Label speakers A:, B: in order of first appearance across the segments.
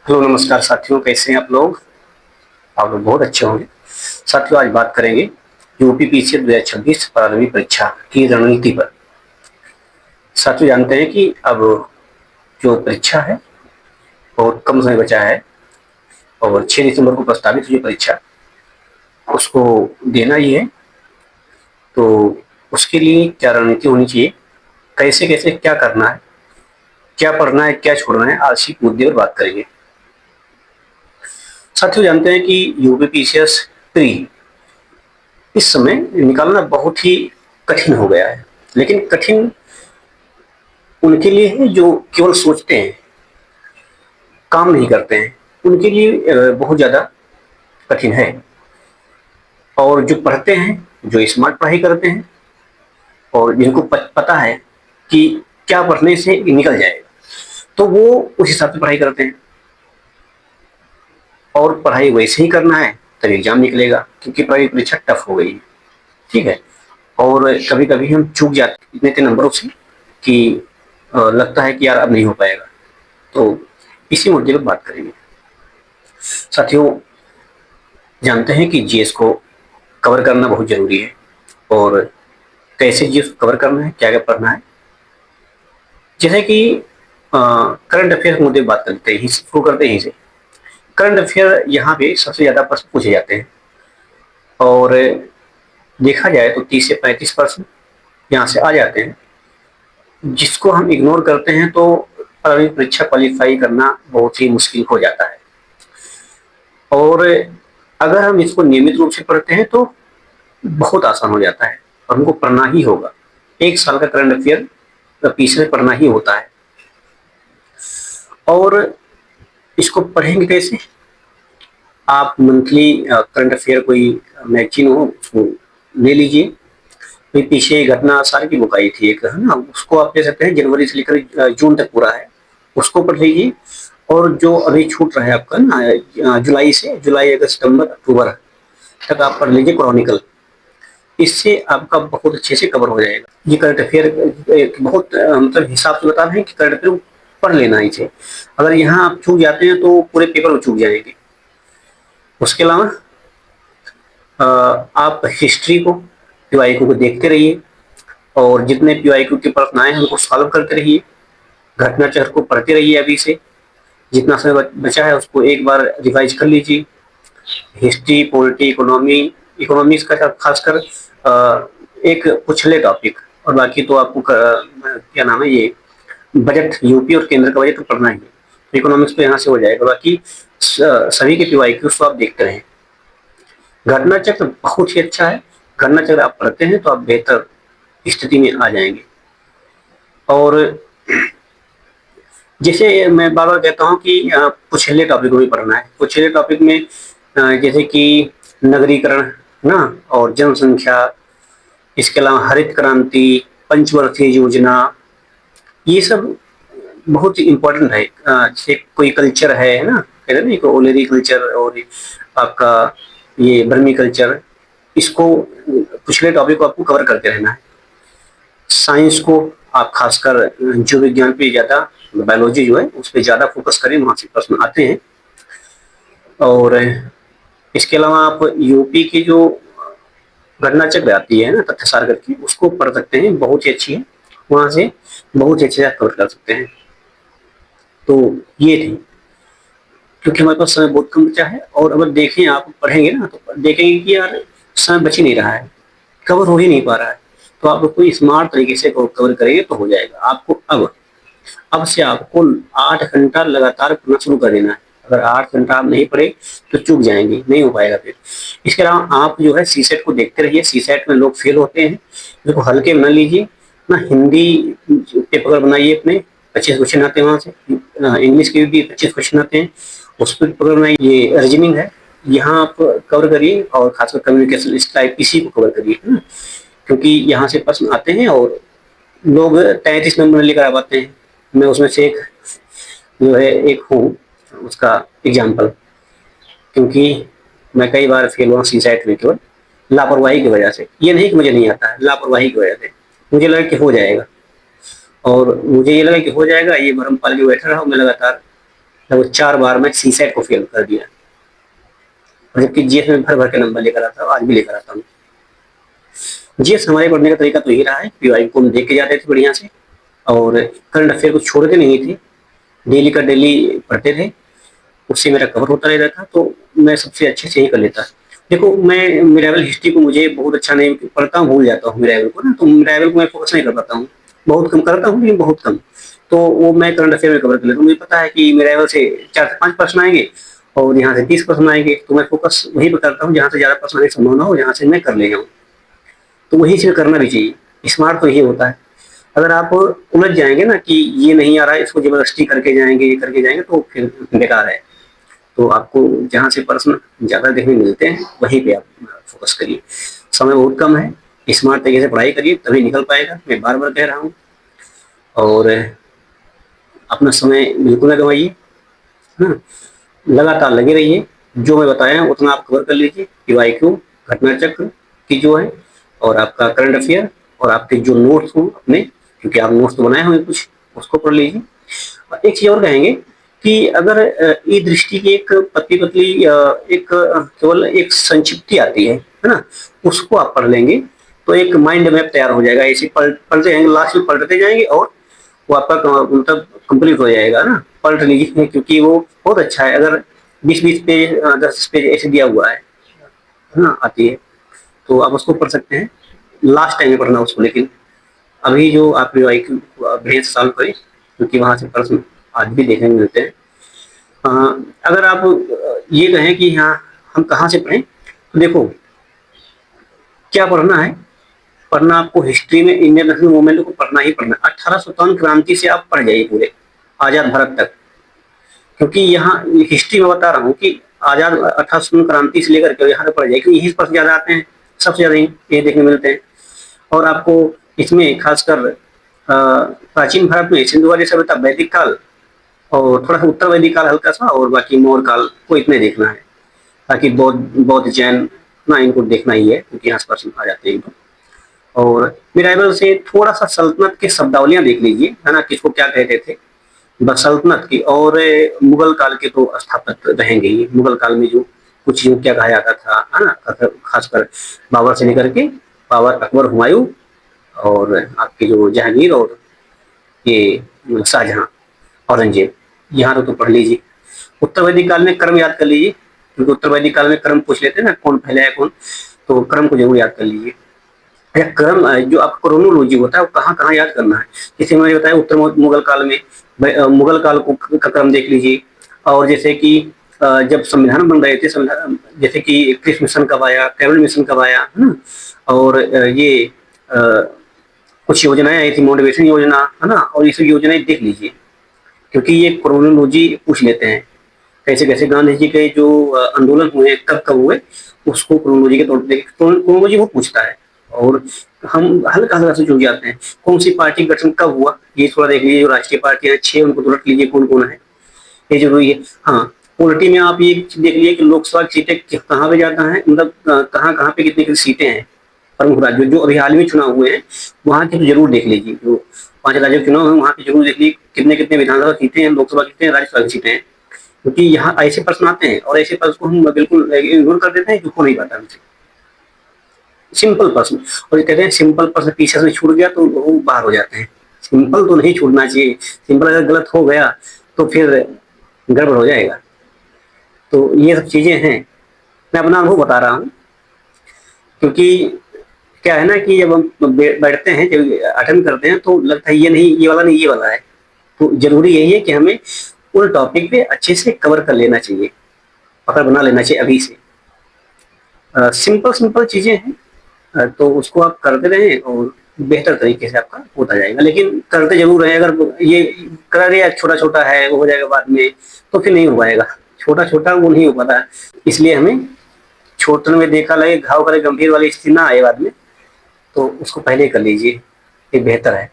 A: Hello नमस्कार साथियों, कैसे हैं आप लोग? आप लोग बहुत अच्छे होंगे। साथियों, आज बात करेंगे यूपी पीसीएस 2026 प्रारंभिक परीक्षा की रणनीति पर। साथियों, जानते हैं कि अब जो परीक्षा है बहुत कम समय बचा है और 6 दिसंबर को प्रस्तावित हुई परीक्षा, उसको देना ही है। तो उसके लिए क्या रणनीति होनी चाहिए, कैसे कैसे क्या करना है, क्या पढ़ना है, क्या छोड़ना है, आज इसी मुद्दे पर बात करेंगे। साथियों, जानते हैं कि यूपी पीसीएस प्री इस समय निकालना बहुत ही कठिन हो गया है। लेकिन कठिन उनके लिए है जो केवल सोचते हैं, काम नहीं करते हैं। उनके लिए बहुत ज्यादा कठिन है। और जो पढ़ते हैं, जो स्मार्ट पढ़ाई करते हैं और जिनको पता है कि क्या पढ़ने से निकल जाएगा, तो वो उस हिसाब से पढ़ाई करते हैं। और पढ़ाई वैसे ही करना है तब एग्जाम निकलेगा, क्योंकि परीक्षा टफ हो गई है। ठीक है। और कभी कभी हम चूक जाते इतने इतने नंबरों से कि लगता है कि यार अब नहीं हो पाएगा। तो इसी मुद्दे पर बात करेंगे। साथियों, जानते हैं कि जीएस को कवर करना बहुत जरूरी है। और कैसे जीएस को कवर करना है, क्या क्या पढ़ना है। जैसे कि करंट अफेयर मुद्दे बात करते हैं, शुरू करते हैं यहीं से। करंट अफेयर यहाँ पे सबसे ज्यादा प्रश्न पूछे जाते हैं और देखा जाए तो 30 से 35 प्रश्न यहाँ से आ जाते हैं, जिसको हम इग्नोर करते हैं तो परीक्षा क्वालिफाई करना बहुत ही मुश्किल हो जाता है। और अगर हम इसको नियमित रूप से पढ़ते हैं तो बहुत आसान हो जाता है और हमको पढ़ना ही होगा। एक साल का करंट अफेयर पीछे से पढ़ना ही होता है। और इसको पढ़ेंगे कैसे? आप मंथली करंट अफेयर कोई मैगजीन हो उसको ले लीजिए। कोई पीछे घटना साल की बुक आई थी एक, है ना, उसको आप ले सकते हैं। जनवरी से लेकर जून तक पूरा है, उसको पढ़ लीजिए। और जो अभी छूट रहा है आपका ना, जुलाई अगस्त सितंबर अक्टूबर तक आप पढ़ लीजिए क्रॉनिकल। इससे आपका बहुत अच्छे से कवर हो जाएगा। ये करंट अफेयर बहुत मतलब हिसाब से बता रहे हैं कि करंट अफेयर पढ़ लेना ही चाहिए। अगर यहाँ आप चूक जाते हैं तो पूरे पेपर में चूक जाएंगे। उसके अलावा आप हिस्ट्री को, पीवाईक्यू को देखते रहिए और जितने पीवाईक्यू के प्रश्न आए हैं उनको सॉल्व करते रहिए। घटना चक्र को पढ़ते रहिए। अभी से जितना समय बचा है उसको एक बार रिवाइज कर लीजिए। हिस्ट्री, पॉलिटी, इकोनॉमिक्स का खासकर एक कुछले टॉपिक। और बाकी तो आपको क्या नाम है, ये बजट, यूपी और केंद्र का बजट तो पढ़ना ही है। इकोनॉमिक्स तो यहाँ से हो जाएगा। बाकी सभी के पीवाईक्यूज तो आप देखते रहें। घटना चक्र बहुत ही अच्छा है। घटना चक्र आप पढ़ते हैं तो आप बेहतर स्थिति में आ जाएंगे। और जैसे मैं बार बार कहता हूँ कि कुछले टॉपिक को भी पढ़ना है। कुछले टॉपिक में जैसे कि नगरीकरण ना, और जनसंख्या, इसके अलावा हरित क्रांति, पंचवर्षीय योजना, ये सब बहुत इम्पोर्टेंट है। जैसे कोई कल्चर है ना, कहते हैं ना, ओलेरी कल्चर और आपका ये बर्मी कल्चर, इसको पिछले टॉपिक को आपको कवर करते रहना है। साइंस को आप खासकर जीव विज्ञान पे ज्यादा, बायोलॉजी जो है उस पर ज्यादा फोकस करें, वहां से प्रश्न आते हैं। और इसके अलावा आप यूपी की जो घटना चक्र आती है ना, तथ्य सार करके, उसको पढ़ सकते हैं, बहुत ही अच्छी है। वहां से बहुत ही अच्छे से कवर कर सकते हैं। तो ये थी, क्योंकि हमारे पास समय बहुत कम बचा है। और अगर देखें, आप पढ़ेंगे ना तो देखेंगे कि यार समय बच ही नहीं रहा है, कवर हो ही नहीं पा रहा है। तो आप कोई स्मार्ट तरीके से कवर करेंगे तो हो जाएगा। आपको अब से आपको 8 घंटा लगातार पढ़ना शुरू कर देना है। अगर 8 घंटा आप नहीं पढ़े तो चूक जाएंगे, नहीं हो पाएगा फिर। इसके अलावा आप जो है सीसेट को देखते रहिए। सीसेट में लोग फेल होते हैं, देखो हल्के बना लीजिए ना। हिंदी पेपर बनाइए अपने, 25 क्वेश्चन आते हैं वहां से। इंग्लिश के भी 25 क्वेश्चन आते हैं, उस पर पेपर बनाइए। ये रीजनिंग है, यहाँ आप कवर करिए। और खासकर कम्युनिकेशन स्टाइल, इसी को कवर करिए, है ना, क्योंकि यहाँ से प्रश्न आते हैं और लोग 33 नंबर लेकर आ पाते हैं। मैं उसमें से एक जो है एक हूँ उसका एग्जाम्पल, क्योंकि मैं कई बार फेल हुआ सी सेट में, केवल लापरवाही की वजह से। ये नहीं कि मुझे नहीं आता है, लापरवाही की वजह से मुझे लगा कि हो जाएगा। और मुझे ये लगा कि हो जाएगा, ये भरम पाल के बैठा रहा, मैं लगातार लगभग 4 बार मैं सीसेट को फेल कर दिया, और जबकि जीएस में भर भर के नंबर लेकर आता हूँ, आज भी लेकर आता हूँ। जीएस हमारे पढ़ने का तरीका तो यही रहा है, पीवाई को हम देख के जाते थे बढ़िया से, और करंट अफेयर को छोड़ के नहीं थे, डेली का डेली पढ़ते थे, उससे मेरा कवर होता रहता था, तो मैं सबसे अच्छे से ही कर लेता। देखो, मैं मिरावल हिस्ट्री को मुझे बहुत अच्छा नहीं पढ़ता हूँ, भूल जाता हूँ मिरावल को ना, तो मिरावल को मैं फोकस नहीं कर पाता हूँ, बहुत कम करता हूँ, लेकिन बहुत कम। तो वो मैं करंट अफेयर में कवर कर लेता हूँ, मुझे पता है कि मिरावल से 4 से 5 प्रश्न आएंगे और यहाँ से 30 प्रश्न आएंगे, तो मैं फोकस वहीं पर करता हूँ जहाँ से ज्यादा प्रश्न आने की संभावना हो, जहाँ से मैं कर ले जाऊँ। तो वही चीज करना भी चाहिए, स्मार्ट तो ये होता है। अगर आप उलझ जाएंगे ना कि ये नहीं आ रहा है, इसको जबरदस्ती करके जाएंगे, ये करके जाएंगे, तो फिर बेकार है। तो आपको जहाँ से प्रश्न ज्यादा देखने मिलते हैं वहीं पे आप फोकस करिए। समय बहुत कम है, स्मार्ट तरीके से पढ़ाई करिए, तभी निकल पाएगा, मैं बार बार कह रहा हूँ। और अपना समय बिल्कुल ना गंवाइए, हाँ, लगातार लगे रहिए, जो मैं बताया उतना आप कवर कर लीजिए, पीवाईक्यू, घटना चक्र की जो है, और आपका करंट अफेयर, और आपके जो नोट्स हो अपने, क्योंकि आप नोट्स तो बनाए होंगे कुछ, उसको पढ़ लीजिए। और एक चीज और कहेंगे कि अगर ई दृष्टि की एक पतली पतली एक केवल एक संक्षिप्ति आती है ना, उसको आप पढ़ लेंगे तो एक माइंड मैप तैयार हो जाएगा, ऐसे पढ़ते जाएंगे, लास्ट में पढ़ते जाएंगे और वो आपका मतलब कंप्लीट हो जाएगा ना। पढ़ लीजिए, क्योंकि वो बहुत अच्छा है। अगर 20-20 पेज 10 पेज ऐसे दिया हुआ है ना, आती है, तो आप उसको पढ़ सकते हैं, लास्ट टाइम में पढ़ना उसको, लेकिन अभी जो आप बढ़िया से सॉल्व करें, क्योंकि वहां से प्रश्न आज भी देखने को मिलते हैं। अगर आप ये कहें कि हाँ हम कहाँ से पढ़ें, तो देखो क्या पढ़ना है। पढ़ना आपको हिस्ट्री में इंडियन नेशनल मूवमेंट को पढ़ना ही पढ़ना। 1857 क्रांति से आप पढ़ जाइए पूरे आजाद भारत तक, क्योंकि यहाँ हिस्ट्री में बता रहा हूँ कि आजाद 1857 क्रांति से लेकर के यहाँ तक पढ़ जाइए, क्योंकि यही प्रश्न ज्यादा आते हैं, सबसे ज्यादा ये देखने मिलते हैं। और आपको इसमें खासकर प्राचीन भारत में सिंधु घाटी सभ्यता, वैदिक काल, और थोड़ा सा उत्तर वैदिक काल हल्का सा, और बाकी मौर्य काल को इतने देखना है, ताकि बौद्ध बौद्ध जैन ना इनको देखना ही है, क्योंकि यहाँ प्रश्न आ जाते हैं इनको। और मिराइबल से थोड़ा सा सल्तनत की शब्दावलियां देख लीजिए, है ना, किसको क्या कहते थे, बस सल्तनत की। और मुगल काल के तो स्थापक रहेंगे ही, मुगल काल में जो कुछ यूं क्या कहा जाता था, है ना, खासकर बाबर से लेकर के बाबर, अकबर, हुमायूं, और आपके जो जहांगीर, और ये शाहजहां, औरंगजेब, यहाँ तो पढ़ लीजिए। उत्तर वैदिक काल में क्रम याद कर लीजिए, क्योंकि उत्तर वैदिक काल में क्रम पूछ लेते हैं ना, कौन पहले है कौन, तो क्रम को जरूर याद कर लीजिए। क्रम जो आपका क्रोनोलॉजी होता है वो कहाँ कहाँ याद करना है, जैसे मैंने बताया उत्तर मुगल काल में, मुगल काल को का क्रम देख लीजिए। और जैसे कि जब संविधान बन रहे थे, संविधान जैसे कि क्रिस मिशन कब आया, कैबिनेट मिशन कब आया, है ना, और ये कुछ योजनाएं आई थी, मोटिवेशन योजना, है ना, और ये सब योजनाएं देख लीजिए, क्योंकि ये क्रोनोलॉजी पूछ लेते हैं, कैसे कैसे गांधी जी के जो आंदोलन हुए कब कब हुए, उसको क्रोनोलॉजी के तौर पर क्रोनोलॉजी वो पूछता है। और हम हल्का हल्का से चूक जाते हैं, कौन सी पार्टी गठन कब हुआ, ये थोड़ा देख लीजिए। जो राष्ट्रीय पार्टियां 6 उनको तो रख लीजिए, कौन कौन है, ये जरूरी है। हाँ, पॉलिटी में आप ये देख लीजिए कि लोकसभा की सीटें कहाँ पे जाता है, मतलब कहाँ कहाँ पे कितनी कितनी सीटें हैं प्रमुख राज्यों, जो अभी हाल में चुनाव हुए हैं वहां के तो जरूर देख लीजिए। जो 5 राज्यों के चुनाव है वहां पे जरूर देख लीजिए कितने कितने विधानसभा सीटें हैं, लोकसभा कितने हैं, राज्यसभा की सीटें हैं, क्योंकि यहाँ ऐसे प्रश्न आते हैं और ऐसे प्रश्न को हम बिल्कुल इग्नोर कर देते हैं, जो हो नहीं पाता हमसे। सिंपल प्रश्न, और ये कहते हैं सिंपल प्रश्न पीछे से छूट गया तो वो बाहर हो जाते हैं। सिंपल तो नहीं छूटना चाहिए, सिंपल अगर गलत हो गया तो फिर गड़बड़ हो जाएगा। तो ये सब चीजें हैं, मैं अपना अनुभव बता रहा हूँ, क्योंकि क्या है ना कि जब हम बैठते हैं, जब अटेंड करते हैं, तो लगता है ये नहीं, ये वाला नहीं, ये वाला है। तो जरूरी यही है कि हमें उन टॉपिक पे अच्छे से कवर कर लेना चाहिए, पकड़ बना लेना चाहिए अभी से। सिंपल सिंपल चीजें हैं, तो उसको आप करते रहें और बेहतर तरीके से आपका होता जाएगा। लेकिन करते जरूर रहें, अगर ये कर रहे छोटा छोटा है वो हो जाएगा बाद में, तो फिर नहीं हो पाएगा, छोटा छोटा वो नहीं हो पाता। इसलिए हमें छोटे में देखा लगे घाव करे गंभीर वाली स्थिति ना आए बाद में, तो उसको पहले कर लीजिए, ये बेहतर है।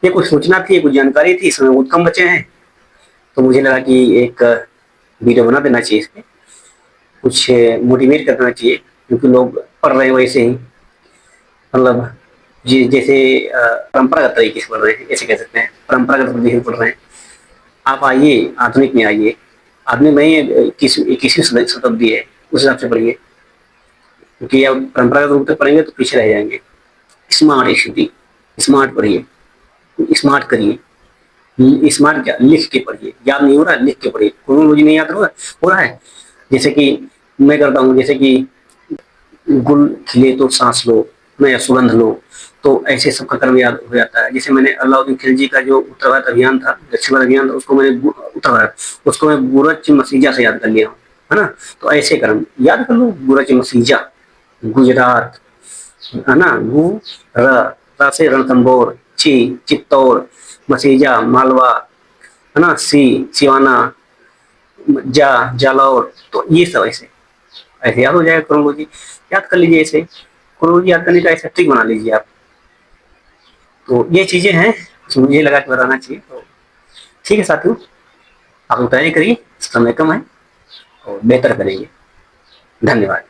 A: ये कुछ सूचना थी, कुछ जानकारी थी, इसमें बहुत कम बचे हैं, तो मुझे लगा कि एक वीडियो बना देना चाहिए, इसमें कुछ मोटिवेट करना चाहिए, क्योंकि लोग पढ़ रहे हैं वैसे ही, मतलब जैसे परंपरागत तरीके से पढ़ रहे हैं, ऐसे कह सकते हैं, परंपरागत तरीके से पढ़ रहे हैं। आप आइए, आधुनिक में आइए। आधुनिक में ही 21वीं शताब्दी है, उस हिसाब से पढ़िए, क्योंकि अब परंपरागत रूप से पढ़ेंगे तो पीछे रह जाएंगे। स्मार्ट स्टडी, स्मार्ट पढ़िए, स्मार्ट करिए। स्मार्ट क्या, लिख के पढ़िए। याद नहीं हो रहा है, लिख के पढ़िए। क्रोनोलॉजी नहीं याद हो रहा है, जैसे कि मैं करता हूँ, जैसे कि गुल खिले तो सांस लो, मैं सुगंध लो, तो ऐसे सबका कर्म याद हो जाता है। जैसे मैंने अलाउद्दीन खिलजी का जो उत्तर भारत अभियान था, दक्षिण भारत अभियान था, उसको मैंने उत्तर भारत, उसको मैं बुरच मसीजा से याद कर लिया हूँ, है ना। तो ऐसे कर्म याद कर लो, बुरच मसीजा, गुजरात, है ना, गु र, रा से रणथंभौर, ची चित्तौड़, मसीजा मालवा, है ना, सी सिवाना, जा जालौर। तो ये सब ऐसे ऐसे याद हो जाएगा। क्रोनोलॉजी याद कर लीजिए, ऐसे क्रोनोलॉजी याद करने का ऐसा ट्रिक बना लीजिए आप। तो ये चीजें हैं जो मुझे लगा कि बताना चाहिए। तो ठीक है साथियों, आप तैयारी करिए, समय कम है और बेहतर करेंगे। धन्यवाद।